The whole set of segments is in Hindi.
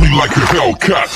me like a Hellcat.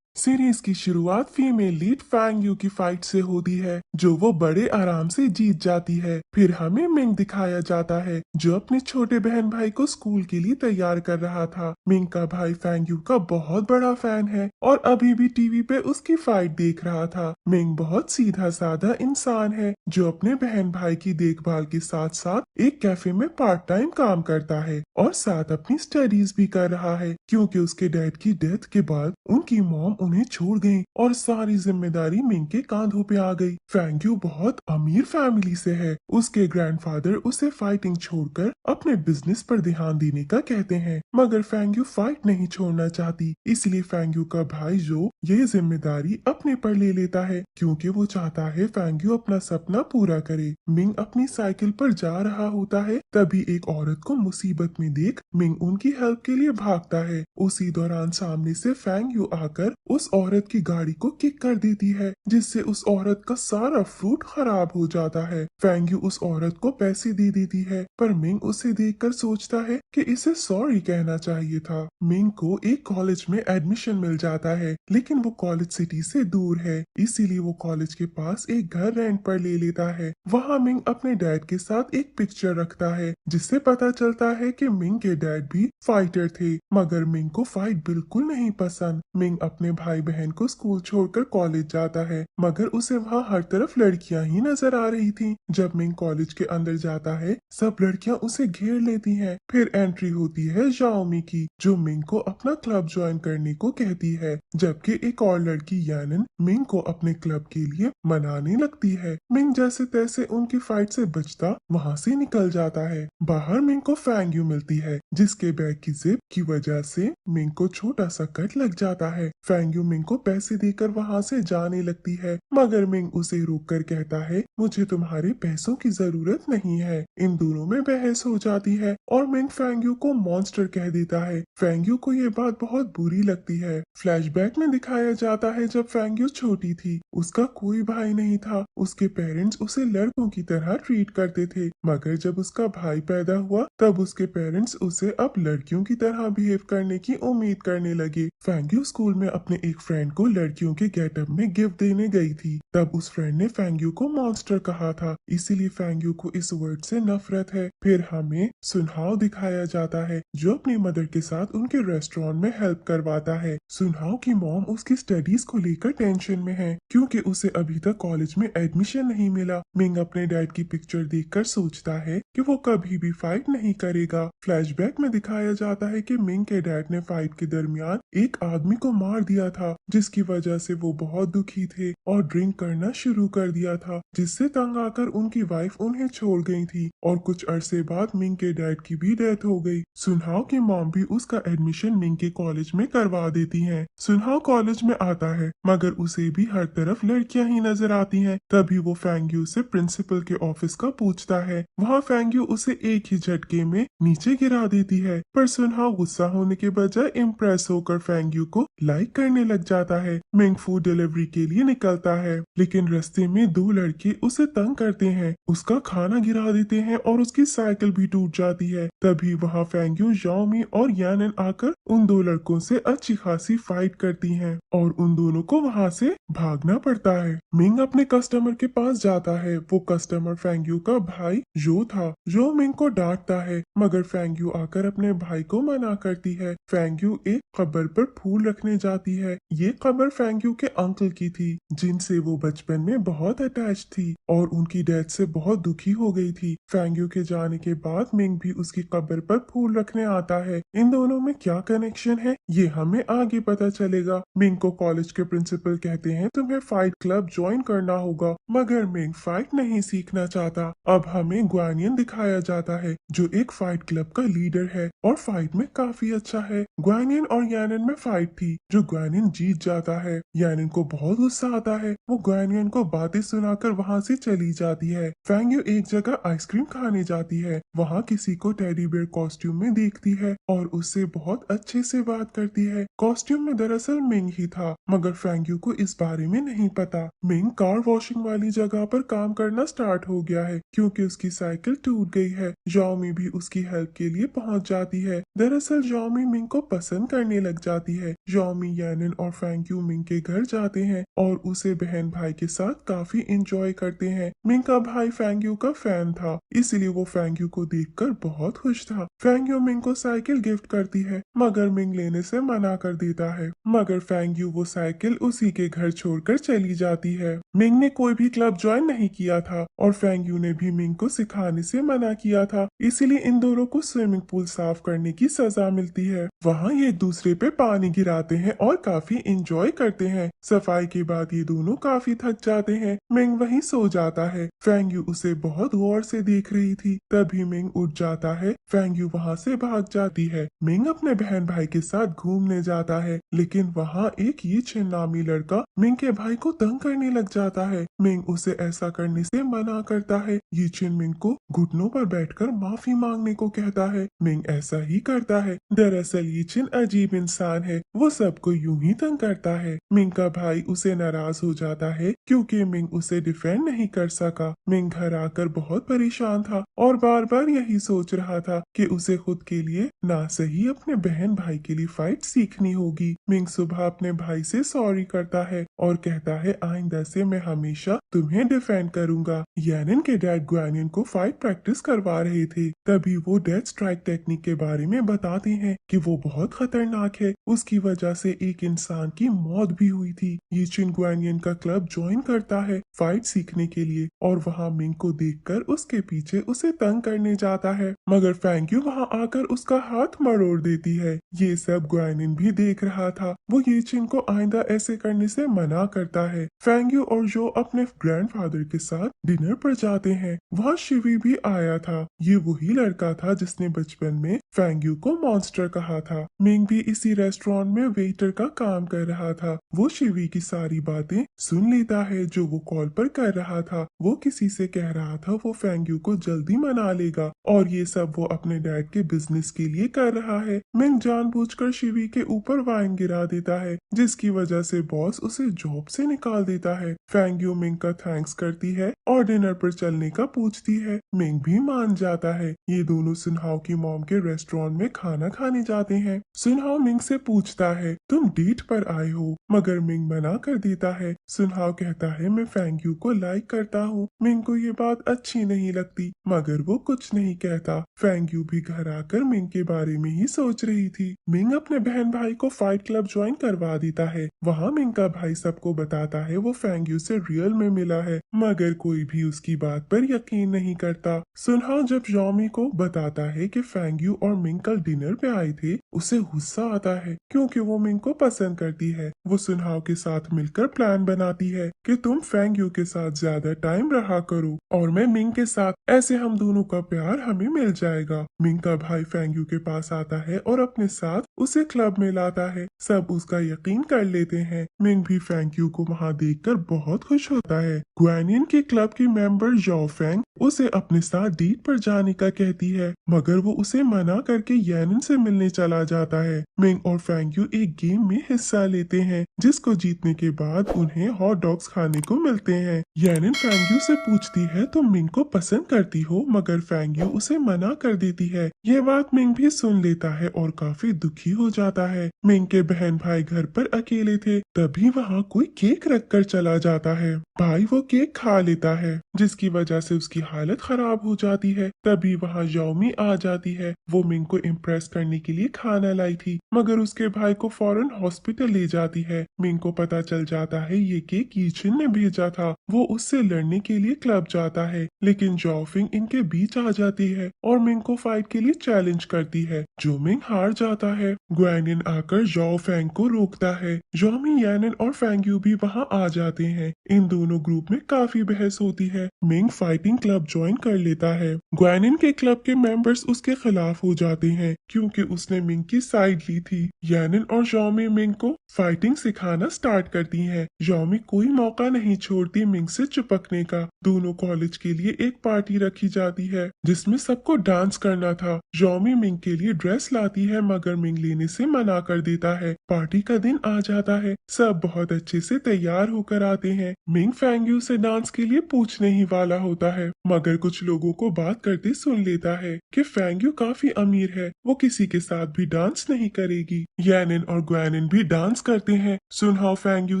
Series की शुरुआत फीमेल लीड फैंग यू की फाइट से होती है जो वो बड़े आराम से जीत जाती है। फिर हमें मिंग दिखाया जाता है जो अपने छोटे बहन भाई को स्कूल के लिए तैयार कर रहा था। मिंग का भाई फैंग यू का बहुत बड़ा फैन है और अभी भी टीवी पे उसकी फाइट देख रहा था। मिंग बहुत सीधा साधा इंसान है जो अपने बहन भाई की देखभाल के साथ साथ एक कैफे में पार्ट टाइम काम करता है और साथ अपनी स्टडीज भी कर रहा है क्योंकि उसके डैड की डेथ के बाद उनकी मॉम उन्हें छोड़ गई और सारी जिम्मेदारी मिंग के कांधों पे आ गई। फैंग यू बहुत अमीर फैमिली से है। उसके ग्रैंडफादर उसे फाइटिंग छोड़कर अपने बिजनेस पर ध्यान देने का कहते हैं, मगर फैंग यू फाइट नहीं छोड़ना चाहती। इसलिए फैंग यू का भाई जो ये जिम्मेदारी अपने पर ले लेता है क्योंकि वो चाहता है फैंग यू अपना सपना पूरा करे। मिंग अपनी साइकिल पर जा रहा होता है तभी एक औरत को मुसीबत में देख मिंग उनकी हेल्प के लिए भागता है। उसी दौरान सामने से फैंग यू आकर उस औरत की गाड़ी को किक कर देती है जिससे उस औरत का सारा फ्रूट खराब हो जाता है। फैंग यू उस औरत को पैसे दे देती है पर मिंग उसे देखकर सोचता है कि इसे सॉरी कहना चाहिए था। मिंग को एक कॉलेज में एडमिशन मिल जाता है लेकिन वो कॉलेज सिटी से दूर है इसीलिए वो कॉलेज के पास एक घर रेंट पर ले लेता है। वहाँ मिंग अपने डैड के साथ एक पिक्चर रखता है जिससे पता चलता है कि मिंग के डैड भी फाइटर थे, मगर मिंग को फाइट बिल्कुल नहीं पसंद। मिंग अपने भाई बहन को स्कूल छोड़कर कॉलेज जाता है मगर उसे वहाँ हर तरफ लड़कियां ही नजर आ रही थी। जब मिंग कॉलेज के अंदर जाता है सब लड़कियां उसे घेर लेती हैं। फिर एंट्री होती है जाओमी की जो मिंग को अपना क्लब ज्वाइन करने को कहती है, जबकि एक और लड़की यानन मिंग को अपने क्लब के लिए मनाने लगती है। मिंग जैसे तैसे उनकी फाइट से बचता वहाँ से निकल जाता है। बाहर मिंग को फैंग यू मिलती है जिसके बैग की जिप की वजह से मिंग को छोटा सा कट लग जाता है। फैंग यू मिंग को पैसे देकर वहाँ से जाने लगती है मगर मिंग उसे रोककर कहता है मुझे तुम्हारे पैसों की जरूरत नहीं है। इन दोनों में बहस हो जाती है और मिंग फैंग यू को मॉन्स्टर कह देता है। फैंग यू को ये बात बहुत बुरी लगती है। फ्लैशबैक में दिखाया जाता है जब फैंग यू छोटी थी उसका कोई भाई नहीं था। उसके पेरेंट्स उसे लड़कों की तरह ट्रीट करते थे मगर जब उसका भाई पैदा हुआ तब उसके पेरेंट्स उसे अब लड़कियों की तरह बिहेव करने की उम्मीद करने लगे। फैंग यू स्कूल में अपने एक फ्रेंड को लड़कियों के गेटअप में गिफ्ट देने गई थी तब उस फ्रेंड ने फैंग यू को मॉन्स्टर कहा था इसीलिए फैंग यू को इस वर्ड से नफरत है। फिर हमें सुनहाव दिखाया जाता है जो अपनी मदर के साथ उनके रेस्टोरेंट में हेल्प करवाता है। सुनहाव की मॉम उसकी स्टडीज को लेकर टेंशन में है क्योंकि उसे अभी तक कॉलेज में एडमिशन नहीं मिला। मिंग अपने डैड की पिक्चर देखकर सोचता है कि वो कभी भी फाइट नहीं करेगा। फ्लैशबैक में दिखाया जाता है कि मिंग के डैड ने फाइट के दरमियान एक आदमी को मार दिया था जिसकी वजह से वो बहुत दुखी थे और ड्रिंक करना शुरू कर दिया था जिससे तंग आकर उनकी वाइफ उन्हें छोड़ गई थी और कुछ अरसे बाद मिंग के डैड की भी डेथ हो गई। सुनहाव की मॉम भी उसका एडमिशन मिंग के कॉलेज में करवा देती हैं। सुनहाव कॉलेज में आता है मगर उसे भी हर तरफ लड़कियां ही नजर आती हैं। तभी वो फैंग यू से प्रिंसिपल के ऑफिस का पूछता है। वहाँ फैंग यू उसे एक ही झटके में नीचे गिरा देती है पर सुनहाव गुस्सा होने के बजाय इम्प्रेस होकर फैंग यू को लाइक करने लग जाता है। मिंग फूड डिलीवरी के लिए निकलता है लेकिन रास्ते में दो लड़के उसे तंग करते हैं, उसका खाना गिरा देते हैं और उसकी साइकिल भी टूट जाती है। तभी वहाँ फैंग यू, जाओमी और यानन आकर उन दो लड़कों से अच्छी खासी फाइट करती हैं और उन दोनों को वहाँ से भागना पड़ता है। मिंग अपने कस्टमर के पास जाता है। वो कस्टमर फैंग यू का भाई जो था जो मिंग को डांटता है मगर फैंग यू आकर अपने भाई को मना करती है। फैंग यू एक कब्र पर फूल रखने जाती है। ये कब्र फैंग यू के अंकल की थी जिनसे वो बचपन में बहुत अटैच थी और उनकी डेथ से बहुत दुखी हो गई थी। फैंग यू के जाने के बाद मिंग भी उसकी कब्र पर फूल रखने आता है। इन दोनों में क्या कनेक्शन है ये हमें आगे पता चलेगा। मिंग को कॉलेज के प्रिंसिपल कहते हैं तुम्हें फाइट क्लब ज्वाइन करना होगा मगर मिंग फाइट नहीं सीखना चाहता। अब हमें ग्वानियन दिखाया जाता है जो एक फाइट क्लब का लीडर है और फाइट में काफी अच्छा है। ग्वानियन और यानन में फाइट थी जो ग्वानियन जीत जाता है। यानन को बहुत गुस्सा आता है। वो ग्वानियन को बातें सुनाकर वहाँ से चली जाती है। फैंग यू एक जगह आइसक्रीम खाने जाती है। वहाँ किसी को टेडी बेयर कॉस्ट्यूम में देखती है और उससे बहुत अच्छे से बात करती है। कॉस्ट्यूम में दरअसल मिंग मिंग ही था, मगर फेंग यू को इस बारे में नहीं पता। मिंग कार वॉशिंग वाली जगह पर काम करना स्टार्ट हो गया है क्योंकि उसकी साइकिल टूट गई है। जॉमी भी उसकी हेल्प के लिए पहुंच जाती है। दरअसल जॉमी मिंग को पसंद करने लग जाती है। जॉमी, यानिन और फेंग यू मिंग के घर जाते हैं और उसे बहन भाई के साथ काफी इंजॉय करते हैं। मिंग का भाई फेंग यू का फैन था, इसलिए वो फेंग यू को देखकर बहुत खुश था। फेंग यू मिंग को साइकिल गिफ्ट करती है, मगर मिंग लेने से मना कर देता है। मगर फेंग यू वो साइकिल उसी के घर छोड़कर चली जाती है। मिंग ने कोई भी क्लब ज्वाइन नहीं किया था और फेंग यू ने भी मिंग को सिखाने से मना किया था, इसीलिए इन दोनों को स्विमिंग पूल साफ करने की सजा मिलती है। वहाँ ये एक दूसरे पे पानी गिराते हैं और काफी इंजॉय करते हैं। सफाई के बाद ये दोनों काफी थक जाते हैं। मिंग वहीं सो जाता है। फेंग यू उसे बहुत गौर से देख रही थी। तभी मिंग उठ जाता है। फेंग यू वहाँ से भाग जाती है। मिंग अपने बहन भाई के साथ घूमने जाता है, लेकिन वहाँ एक ये छिन नामी लड़का मिंग के भाई को तंग करने लग जाता है। मिंग उसे ऐसा करने से मना करता है। ये छिन मिंग को घुटनों पर बैठकर माफी मांगने को कहता है। मिंग ऐसा ही करता है। दरअसल ये छिन अजीब इंसान है, वो सबको यूं ही तंग करता है। मिंग का भाई उसे नाराज हो जाता है क्योंकि मिंग उसे डिफेंड नहीं कर सका। मिंग घर आकर बहुत परेशान था और बार बार यही सोच रहा था कि उसे खुद के लिए ना सही अपने बहन भाई के लिए फाइट सीखनी होगी। मिंग सुबह अपने भाई से सॉरी करता है और कहता है आइंदा से मैं हमेशा तुम्हें डिफेंड करूंगा। यानिन के डैड ग्वानियन को फाइट प्रैक्टिस करवा रहे थे, तभी वो डेथ स्ट्राइक टेक्निक के बारे में बताते हैं कि वो बहुत खतरनाक है। उसकी वजह से एक इंसान की मौत भी हुई थी। ये चिन ग्वानियन का क्लब ज्वाइन करता है फाइट सीखने के लिए और वहाँ मिंग को देखकर उसके पीछे उसे तंग करने जाता है, मगर फेंग यू वहाँ आकर उसका हाथ मरोड़ देती है। ये सब ग्वानियन भी देख रहा था। वो ये चिन को आइंदा ऐसे करने से मना करता है। फेंग यू और जो अपने ग्रैंडफादर के साथ डिनर पर जाते हैं। वहाँ शिवी भी आया था। ये वही लड़का था जिसने बचपन में फेंग यू को मॉन्स्टर कहा था। मिंग भी इसी रेस्टोरेंट में वेटर का काम कर रहा था। वो शिवी की सारी बातें सुन लेता है जो वो कॉल पर कर रहा था। वो किसी से कह रहा था वो फेंग यू को जल्दी मना लेगा और ये सब वो अपने डैड के बिजनेस के लिए कर रहा है। मिंग जानबूझकर शिवी के ऊपर वाइन गिरा देता है, जिसकी वजह से बॉस उसे जॉब से निकाल देता है। फेंग यू मिंग का थैंक्स करती है और डिनर पर चलने का पूछती है। मिंग भी मान जाता है। ये दोनों सुनहाव की मॉम के रेस्टोरेंट में खाना खाने जाते हैं। सुनहाव मिंग से पूछता है तुम डेट पर आए हो, मगर मिंग मना कर देता है। सुनहाव कहता है मैं फेंग यू को लाइक करता हूँ। मिंग को ये बात अच्छी नहीं लगती, मगर वो कुछ नहीं कहता। फेंग यू भी घर आकर मिंग के बारे में ही सोच रही थी। मिंग अपने बहन भाई को फाइट क्लब ज्वाइन करवा देता है। वहाँ मिंग का भाई सबको बताता है वो फेंग यू से रियल में मिला है, मगर कोई भी उसकी बात पर यकीन नहीं करता। सुनहाव जब जॉमी को बताता है कि फेंग यू और मिंग कल डिनर पे आए थे, उसे गुस्सा आता है क्योंकि वो मिंग को पसंद करती है। वो सुनहाव के साथ मिलकर प्लान बनाती है कि तुम फेंग यू के साथ ज्यादा टाइम रहा करो और मैं मिंग के साथ, ऐसे हम दोनों का प्यार हमें मिल जाएगा। मिंग का भाई फेंग यू के पास आता है और अपने साथ उसे क्लब में लाता है। सब उसका यकीन कर लेते हैं। मिंग भी फेंग यू को वहाँ देखकर बहुत खुश होता है। ग्वानियन के क्लब की मेंबर जाओ फेंग उसे अपने साथ डेट पर जाने का कहती है, मगर वो उसे मना करके यानिन से मिलने चला जाता है। मिंग और फेंग यू एक गेम में हिस्सा लेते हैं, जिसको जीतने के बाद उन्हें हॉट डॉग्स खाने को मिलते हैं। यानिन फेंग यू से पूछती है तुम मिंग को पसंद करती हो, मगर फेंग यू उसे मना कर देती है। ये बात मिंग भी सुन लेता है और काफी दुखी हो जाता है। मिंग के बहन भाई घर पर अकेले थे, तभी वहाँ कोई केक रख कर चला जाता है। भाई वो केक खा लेता है, जिसकी वजह से उसकी हालत खराब हो जाती है। तभी वहाँ जॉमी आ जाती है। वो मिंग को इम्प्रेस करने के लिए खाना लाई थी, मगर उसके भाई को फौरन हॉस्पिटल ले जाती है। मिंग को पता चल जाता है ये केक यीचिन ने भेजा था। वो उससे लड़ने के लिए क्लब जाता है, लेकिन जॉफिंग इनके बीच आ जाती है और मिंग को फाइट के लिए चैलेंज करती है, जो मिंग हार जाता है। ग्वानियन आकर जाओ फेंग को रोकता है। जॉमी, यानिन और फेंग यू भी वहाँ आ जाते हैं। इन दोनों ग्रुप में काफी बहस होती है। मिंग फाइटिंग क्लब ज्वाइन कर लेता है। ग्वानियन के क्लब के मेंबर्स उसके खिलाफ हो जाते हैं क्योंकि उसने मिंग की साइड ली थी। यानिन और जॉमी मिंग को फाइटिंग सिखाना स्टार्ट करती हैं। जॉमी कोई मौका नहीं छोड़ती मिंग से चिपकने का। दोनों कॉलेज के लिए एक पार्टी रखी जाती है जिसमें सबको डांस करना था। जॉमी मिंग के लिए ड्रेस लाती है, मगर मिंग लेने से मना कर देता है। पार्टी का का दिन आ जाता है। सब बहुत अच्छे से तैयार होकर आते हैं। मिंग फेंगयू से डांस के लिए पूछने ही वाला होता है, मगर कुछ लोगों को बात करते सुन लेता है कि फेंगयू काफी अमीर है, वो किसी के साथ भी डांस नहीं करेगी। यानिन और ग्वैनिन भी डांस करते हैं। सुनहाओ फेंगयू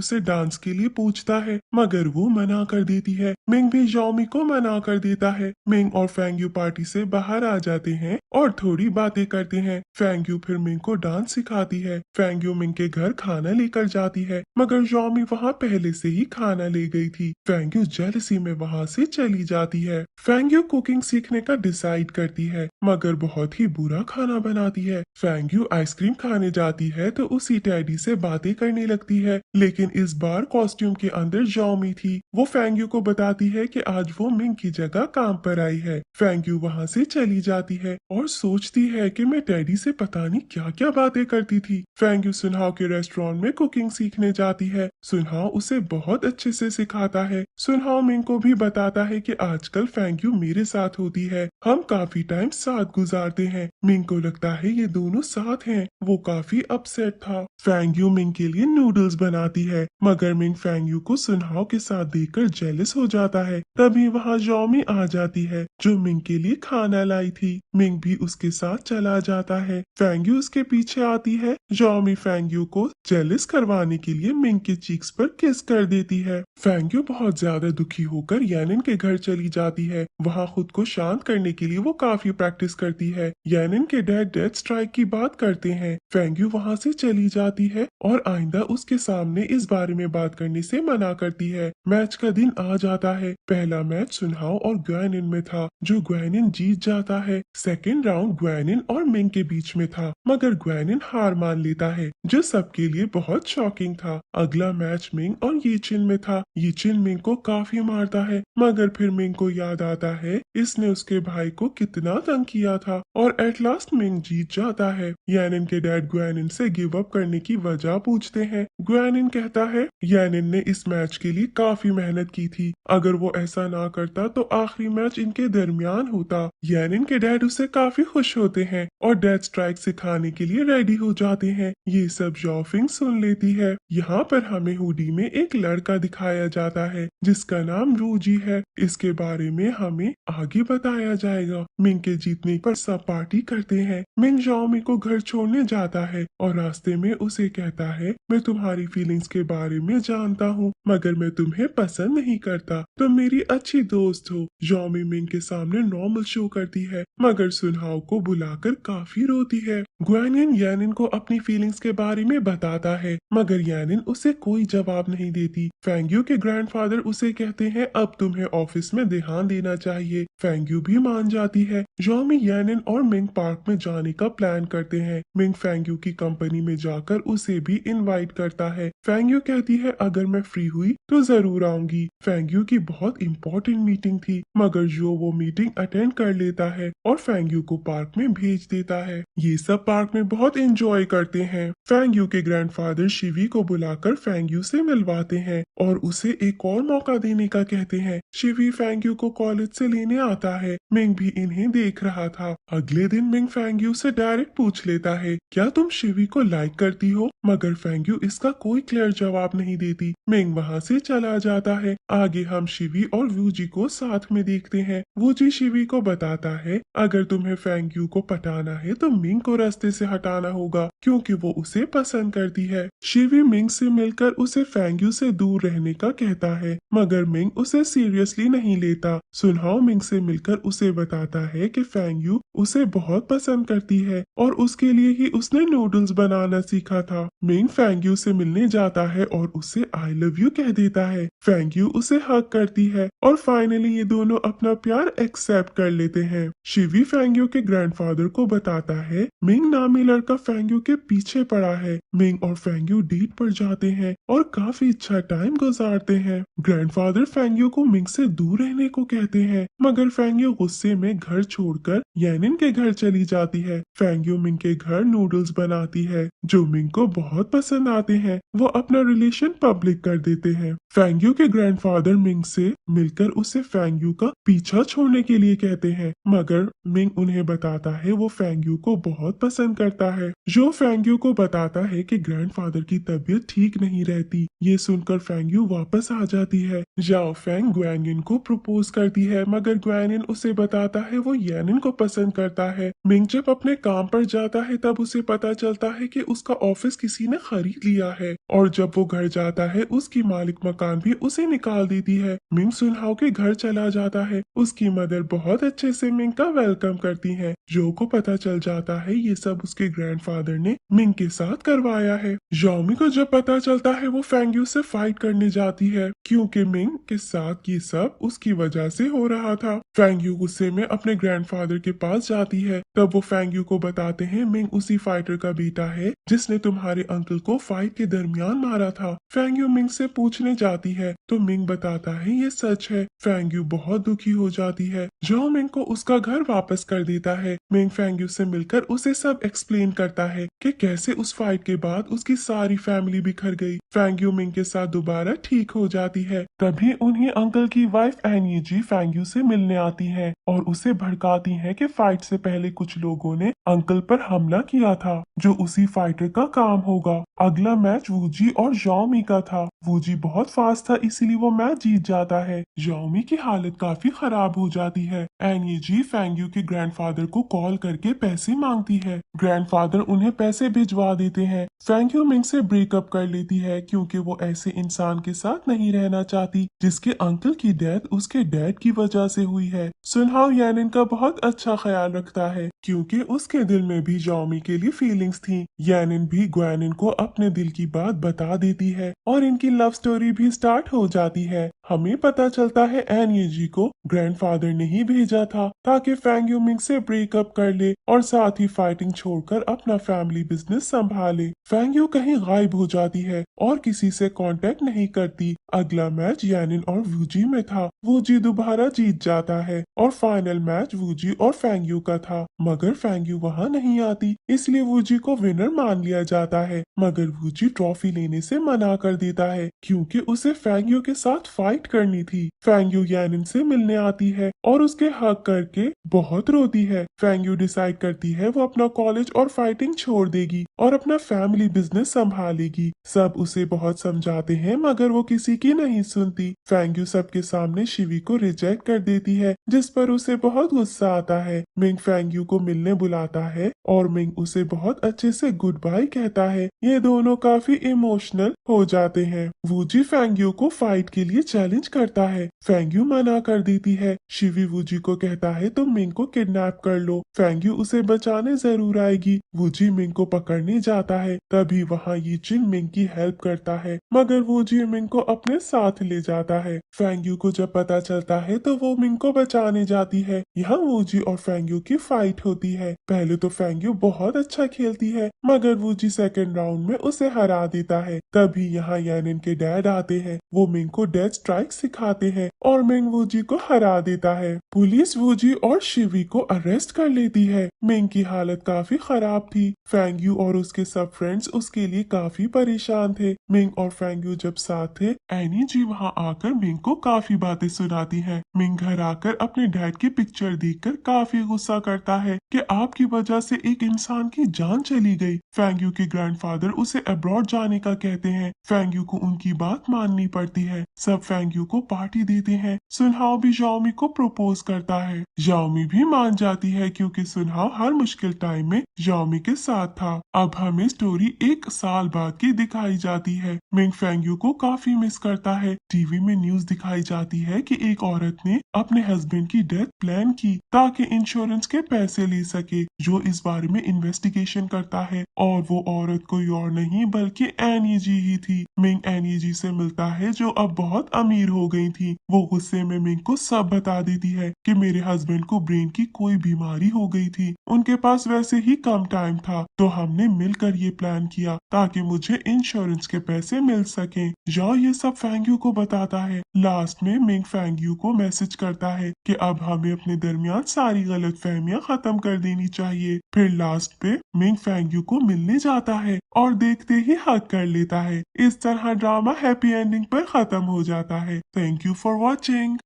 से डांस के लिए पूछता है, मगर वो मना कर देती है। मिंग भी जॉमी को मना कर देता है। मिंग और फेंगयू पार्टी से बाहर आ जाते हैं और थोड़ी बातें करते हैं। फेंगयू फिर मिंग को डांस सिखाती है। फेंगयू मिंग के घर खाना लेकर जाती है, मगर जॉमी वहाँ पहले से ही खाना ले गई थी। फेंगयू जेलसी में वहाँ से चली जाती है। फेंगयू कुकिंग सीखने का डिसाइड करती है, मगर बहुत ही बुरा खाना बनाती है। फेंगयू आइसक्रीम खाने जाती है तो उसी टैडी से बातें करने लगती है, लेकिन इस बार कॉस्ट्यूम के अंदर जॉमी थी। वो फेंगयू को बताती है कि आज वो मिंग की जगह काम पर आई है। फेंगयू वहाँ से चली जाती है और सोचती है कि मैं टैडी से पता नहीं क्या क्या बातें करती थी। फेंगयू सुनहाओ के रेस्टोरेंट में कुकिंग सीखने जाती है। सुनहाओ उसे बहुत अच्छे से सिखाता है। सुनहाओ मिंग को भी बताता है कि आजकल फेंगयू मेरे साथ होती है, हम काफी टाइम साथ गुजारते हैं। मिंग को लगता है ये दोनों साथ हैं। वो काफी अपसेट था। फेंगयू मिंग के लिए नूडल्स बनाती है, मगर मिंग फेंगयू को सुनहाओ के साथ देखकर जेलस हो जाता है। तभी वहाँ जॉमी आ जाती है, जो मिंग के लिए खाना लाई थी। मिंग भी उसके साथ चला जाता है। फेंगयू उसके पीछे आती है। जॉमी फेंगयू को जेलस करवाने के लिए मिंग के चीक्स पर किस कर देती है। फेंगयू बहुत ज्यादा दुखी होकर यानिन के घर चली जाती है। वहाँ खुद को शांत करने के लिए वो काफी प्रैक्टिस करती है। यानिन के डैड डेथ स्ट्राइक की बात करते हैं। फेंगयू वहाँ से चली जाती है और आइंदा उसके सामने इस बारे में बात करने से मना करती है। मैच का दिन आ जाता है। पहला मैच सुनहाओ और ग्वैनिन में था, जो ग्वैनिन जीत जाता है। सेकेंड राउंड ग्वैनिन और मिंग के बीच में था, मगर ग्वैनिन हार मान लेता है, जो सबके लिए बहुत शॉकिंग था। अगला मैच मिंग और यीचिन में था। यीचिन मिंग को काफी मारता है, मगर फिर मिंग को याद आता है इसने उसके भाई को कितना तंग किया था और एट लास्ट मिंग जीत जाता है। यानिन के डैड ग्वैनिन से गिव अप करने की वजह पूछते हैं। ग्वैनिन कहता है यानिन ने इस मैच के लिए काफी मेहनत की थी, अगर वो ऐसा ना करता तो आखिरी मैच इनके दरमियान होता। यानिन के डैड उसे काफी खुश होते हैं और डेथ स्ट्राइक सिखाने के लिए रेडी हो जाते हैं। ये सब जॉफिंग सुन लेती है। यहाँ पर हमें हुडी में एक लड़का दिखाया जाता है जिसका नाम रूजी है। इसके बारे में हमें आगे बताया जाएगा। मिंग के जीतने पर सब पार्टी करते हैं। मिंग जॉमी को घर छोड़ने जाता है और रास्ते में उसे कहता है, मैं तुम्हारी फीलिंग्स के बारे में जानता हूँ, मगर मैं तुम्हें पसंद नहीं करता, तुम मेरी अच्छी दोस्त हो। जॉमी मिंग के सामने नॉर्मल शो करती है, मगर सुनहाओ को बुलाकर काफी रोती है। ग्वैनिन यानिन को अपनी फीलिंग्स के बारे में बताता है, मगर यानिन उसे कोई जवाब नहीं देती। फेंगयू के ग्रैंडफादर उसे कहते हैं, अब तुम्हें ऑफिस में ध्यान देना चाहिए। फेंगयू भी मान जाती है। जॉमी यानिन और मिंग पार्क में जाने का प्लान करते हैं। मिंग फेंगयू की कंपनी में जाकर उसे भी इनवाइट करता है। फेंगयू कहती है अगर मैं फ्री हुई तो जरूर आऊंगी। फेंगयू की बहुत इंपॉर्टेंट मीटिंग थी, मगर जो वो मीटिंग अटेंड कर लेता है और फेंगयू को पार्क में भेज देता है। ये सब पार्क में बहुत एंजॉय करते हैं। फेंगयू के ग्रैंडफादर शिवी को बुलाकर फेंगयू से मिलवाते हैं और उसे एक और मौका देने का कहते हैं। शिवी फेंगयू को कॉलेज से लेने आता है। मिंग भी इन्हें देख रहा था। अगले दिन मिंग फेंगयू से डायरेक्ट पूछ लेता है, क्या तुम शिवी को लाइक करती हो? मगर फेंगयू इसका कोई क्लियर जवाब नहीं देती। मिंग वहाँ से चला जाता है। आगे हम शिवी और वूजी को साथ में देखते हैं। वूजी शिवी को बताता है, अगर तुम्हें फेंगयू को पटाना है तो मिंग को रास्ते से हटाना होगा, क्योंकि वो उसे पसंद करती है। शिवी मिंग से मिलकर उसे फेंगयू से दूर रहने का कहता है, मगर मिंग उसे सीरियसली नहीं लेता। सुनहाओ मिंग से मिलकर उसे बताता है कि फेंगयू उसे बहुत पसंद करती है और उसके लिए ही उसने नूडल्स बनाना सीखा था। मिंग फेंगयू से मिलने जाता है और उसे आई लव यू कह देता है। फेंगयू उसे हक करती है और फाइनली ये दोनों अपना प्यार एक्सेप्ट कर लेते हैं। शिवी फेंगयू के ग्रैंडफादर को बताता है, मिंग नामी लड़का फेंगयू के पीछे पड़ा है। मिंग और फेंगयू डेट पर जाते हैं और काफी अच्छा टाइम गुजारते हैं। ग्रैंडफादर फेंगयू को मिंग से दूर रहने को कहते हैं, मगर फेंगयू गुस्से में घर छोड़कर यानिन के घर चली जाती है। फेंगयू मिंग के घर नूडल्स बनाती है, जो मिंग को बहुत पसंद आते हैं। वो अपना रिलेशन पब्लिक कर देते हैं। फेंगयू के ग्रैंडफादर मिंग से मिलकर उसे फेंगयू का पीछा छोड़ने के लिए कहते हैं, मगर मिंग उन्हें बताता है वो फेंगयू को बहुत पसंद करता है। जो फेंगयू को बताता है है कि ग्रैंडफादर की तबीयत ठीक नहीं रहती। ये सुनकर फेंग यू वापस आ जाती है। जाओ फेंग ग्वेनिन को प्रपोज करती है, मगर ग्वेनिन उसे बताता है वो यानिन को पसंद करता है। मिंग जब अपने काम पर जाता है तब उसे पता चलता है कि उसका ऑफिस किसी ने खरीद लिया है, और जब वो घर जाता है उसकी मालिक मकान भी उसे निकाल देती है। मिंग सुनहाओ के घर चला जाता है। उसकी मदर बहुत अच्छे से मिंग का वेलकम करती है। जो को पता चल जाता है ये सब उसके ग्रैंडफादर ने मिंग के साथ करवाया है। जॉमी को जब पता चलता है वो फेंग यू से फाइट करने जाती है, क्योंकि मिंग के साथ ये सब उसकी वजह से हो रहा था। फेंग यू गुस्से में अपने ग्रैंडफादर के पास जाती है। तब वो फेंग यू को बताते हैं मिंग उसी फाइटर का बेटा है जिसने तुम्हारे अंकल को फाइट के दरमियान मारा था। फेंग यू मिंग से पूछने जाती है तो मिंग बताता है ये सच है। फेंग यू बहुत दुखी हो जाती है। जो मिंग को उसका घर वापस कर देता है। मिंग फेंग यू से मिलकर उसे सब एक्सप्लेन करता है कि कैसे उस फाइट के बाद उसकी सारी फैमिली बिखर गई। फेंग यू मिंग के साथ दोबारा ठीक हो जाती है। तभी उन्हीं अंकल की wife Annie ji Feng Yu से मिलने आती है और उसे भड़काती है कि फाइट से पहले कुछ लोगों ने अंकल पर हमला किया था, जो उसी फाइटर का काम होगा। अगला मैच वूजी और जॉमी का था। वूजी बहुत फास्ट था इसीलिए वो मैच जीत जाता है। जॉमी की हालत काफी खराब हो जाती है। एनी जी फेंग यू के ग्रैंडफादर को कॉल करके पैसे मांगती है। ग्रैंडफादर उन्हें पैसे भिजवा देते हैं। फेंग यू मिंग से ब्रेकअप कर लेती है क्योंकि वो ऐसे इंसान के साथ नहीं रहना चाहती जिसके अंकल की डेथ उसके डैड की वजह से हुई है। सुनहाओ यानिन का बहुत अच्छा ख्याल रखता है क्योंकि उसके दिल में भी जॉमी के लिए फीलिंग्स थी। यानिन भी ग्वेनिन को अपने दिल की बात बता देती है और इनकी लव स्टोरी भी स्टार्ट हो जाती है। हमें पता चलता है एनी जी को ग्रैंडफादर ने ही भेजा था ताकि फेंग यू मिंग से ब्रेकअप कर ले और साथ ही फाइटिंग छोड़कर अपना फैमिली बिजनेस संभाले। फेंग यू कहीं गायब हो जाती है और किसी से कांटेक्ट नहीं करती। अगला मैच यानिन और वूजी में था। वूजी दोबारा जीत जाता है और फाइनल मैच वूजी और फेंग यू का था, मगर फेंग यू वहाँ नहीं आती इसलिए वूजी को विनर मान लिया जाता है। मगर वूजी ट्रॉफी लेने से मना कर देता है क्योंकि उसे फेंग यू के साथ फाइट करनी थी। फेंग यू यानिन से मिलने आती है और उसके हक करके बहुत रोती है। फेंग यू डिसाइड करती है वो अपना कॉलेज और फाइटिंग छोड़ देगी और अपना फैमिली बिजनेस संभालेगी। सब उसे बहुत समझाते हैं मगर वो किसी की नहीं सुनती। फेंग यू सबके सामने शिवी को रिजेक्ट कर देती है जिस पर उसे बहुत गुस्सा आता है। मिंग फेंग यू को मिलने बुलाता है और मिंग उसे बहुत अच्छे से गुड बाय कहता है। ये दोनों काफी इमोशनल हो जाते हैं। वूजी फेंग यू को फाइट के लिए चैलेंज करता है। फेंग यू मना कर देती है। शिवी वूजी को कहता है तुम मिंग को किडनैप कर लो, फेंग यू उसे बचाने जरूर आएगी। वूजी मिंग को पकड़ने जाता है। तभी वहाँ ये चिन मिंग की हेल्प करता है मगर वूजी मिंग को अपने साथ ले जाता है। फेंग यू को जब पता चलता है तो वो मिंग को बचाने जाती है। यहाँ वूजी और फेंग यू की फाइट होती है। पहले तो फेंग यू बहुत अच्छा खेलती है मगर वूजी सेकंड राउंड में उसे हरा देता है। तभी यहाँ यानिन के डैड आते हैं। वो मिंग को डेथ स्ट्राइक सिखाते हैं और मिंग वूजी को हरा देता है। पुलिस वूजी और शिवी को अरेस्ट कर लेती है। मिंग की हालत काफी खराब थी। फेंग यू और उसके सब फ्रेंड्स उसके लिए काफी परेशान थे। मिंग और फेंग यू जब साथ थे, एनी जी वहाँ आकर मिंग को काफी बातें सुनाती है। मिंग घर आकर अपने डैड की पिक्चर देखकर काफी गुस्सा करता है कि आपकी वजह से एक इंसान की जान चली गई। फेंग यू के ग्रैंडफादर उसे अब्रॉड जाने का कहते हैं। फेंग यू को उनकी बात माननी पड़ती है। सब फेंग यू को पार्टी देते हैं। सुनहाओ भी जाओमी को प्रपोज करता है। जाओमी भी मान जाती है क्योंकि सुनहाओ हर मुश्किल टाइम में जाओमी के साथ था। अब हमें स्टोरी 1 साल बाद की दिखाई जाती है। मिंग फेंग यू को काफी मिस करता है। टीवी में न्यूज दिखाई जाती है कि एक औरत ने अपने हस्बैंड की डेथ प्लान की ताकि इंश्योरेंस के पैसे ले सके। जो इस बारे में इन्वेस्टिगेशन करता है और वो औरत कोई और नहीं बल्कि एनी जी ही थी। मिंग एनी जी से मिलता है जो अब बहुत अमीर हो गई थी। वो गुस्से में मिंग को सब बता देती है कि मेरे हस्बैंड को ब्रेन की कोई बीमारी हो गई थी, उनके पास वैसे ही कम टाइम था, तो हमने मिलकर ये प्लान किया ताकि मुझे इंश्योरेंस के पैसे मिल सके। जॉ ये सब फेंग यू को बताता है। लास्ट में मिंग फेंग यू को मैसेज करता है कि अब हमें अपने दरमियान सारी गलतफहमियां खत्म कर देनी चाहिए। फिर लास्ट पे मिंग फेंग यू को मिलने जाता है और देखते ही हक कर लेता है। इस तरह ड्रामा हैप्पी एंडिंग पर खत्म हो जाता है। Thank you for watching.